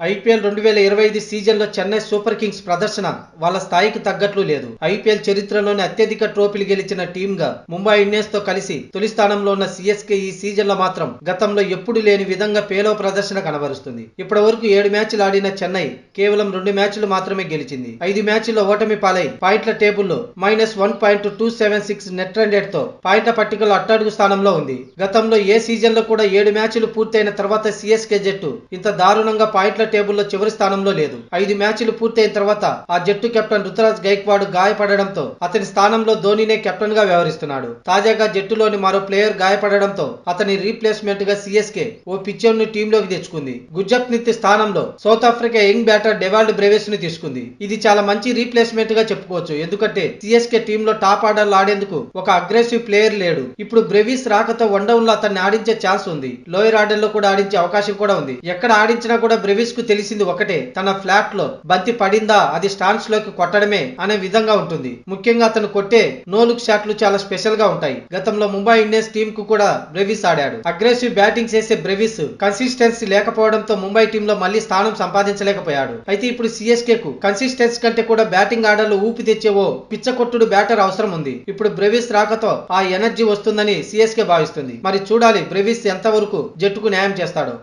IPL 2025 సీజన్లో Chennai super Kings ప్రదర్శన వాళ్ళ స్థాయికి తగ్గట్లు లేదు. ఐపీఎల్ చరిత్రలోనే అత్యధిక ట్రోఫీలు గెలిచిన టీమ్గా ముంబై ఇండియన్స్ తో కలిసి తొలి స్థానంలో ఉన్న సీఎస్కే ఈ సీజన్లో మాత్రం గతంలో ఎప్పుడు లేని విధంగా పేలవ ప్రదర్శన కనబరుస్తుంది. ఇప్పటి వరకు 7 మ్యాచ్లు ఆడిన చెన్నై కేవలం 2 మ్యాచ్లు మాత్రమే గెలిచింది. 5 మ్యాచ్ల్లో ఓటమి పాలై పాయింట్ల టేబుల్లో -1.276 నెట్ రన్ రేట్ తో పాయింట్ల పట్టికలో అట్టడుగు స్థానంలో ఉంది. గతంలో ఏ సీజన్లో కూడా 7 మ్యాచ్లు పూర్తయిన తర్వాత సీఎస్కే జట్టు ఇంత దారుణంగా పాయింట్ల టేబుల్లో చివరి స్థానంలో లేదు. 5 మ్యాచ్లు పూర్తయిన తర్వాత ఆ జట్టు కెప్టెన్ రుతురాజ్ గైక్వాడ్ గాయపడడంతో అతని స్థానంలో ధోనీనే కెప్టెన్ గా వ్యవహరిస్తున్నాడు. తాజాగా జట్టులోని మరో ప్లేయర్ గాయపడడంతో అతని రీప్లేస్మెంట్ గా సీఎస్కే ఓ పిచ్చర్ ను టీంలోకి తెచ్చుకుంది. గుర్జప్ నిత్ స్థానంలో south Africa young batter Dewald Brevis ను తీసుకుంది. ఇది చాలా మంచి రీప్లేస్మెంట్ గా చెప్పుకోవచ్చు. ఎందుకంటే సీఎస్కే టీంలో టాప్ ఆర్డర్ ఆడేందుకు ఒక అగ్రెసివ్ ప్లేయర్ లేడు. ఇప్పుడు బ్రెవిస్ రాకతో వన్డౌన్ లో అతన్ని ఆడించే ఛాన్స్ ఉంది. లోయర్ ఆర్డర్ లో కూడా ఆడించే అవకాశం కూడా ఉంది. ఎక్కడ ఆడించినా కూడా బ్రెవిస్ కు తెలిసింది ఒకటే, తన ఫ్లాట్ లో బంతి పడిందా అది స్టాండ్స్ లోకి కొట్టడమే అనే విధంగా ఉంటుంది. ముఖ్యంగా అతను కొట్టే నో లుక్ షాట్లు చాలా స్పెషల్ గా ఉంటాయి. గతంలో ముంబై ఇండియన్స్ టీం కు కూడా బ్రెవిస్ ఆడాడు. అగ్రెసివ్ బ్యాటింగ్ చేసే బ్రెవిస్ కన్సిస్టెన్సీ లేకపోవడంతో ముంబై టీం లో మళ్ళీ స్థానం సంపాదించలేకపోయాడు. అయితే ఇప్పుడు సీఎస్కే కు కన్సిస్టెన్సీ కంటే కూడా బ్యాటింగ్ ఆర్డర్లు ఊపి తెచ్చే ఓ పిచ్చకొట్టుడు బ్యాటర్ అవసరం ఉంది. ఇప్పుడు బ్రెవిస్ రాకతో ఆ ఎనర్జీ వస్తుందని సీఎస్కే భావిస్తుంది. మరి చూడాలి బ్రెవిస్ ఎంతవరకు జట్టుకు న్యాయం చేస్తాడో.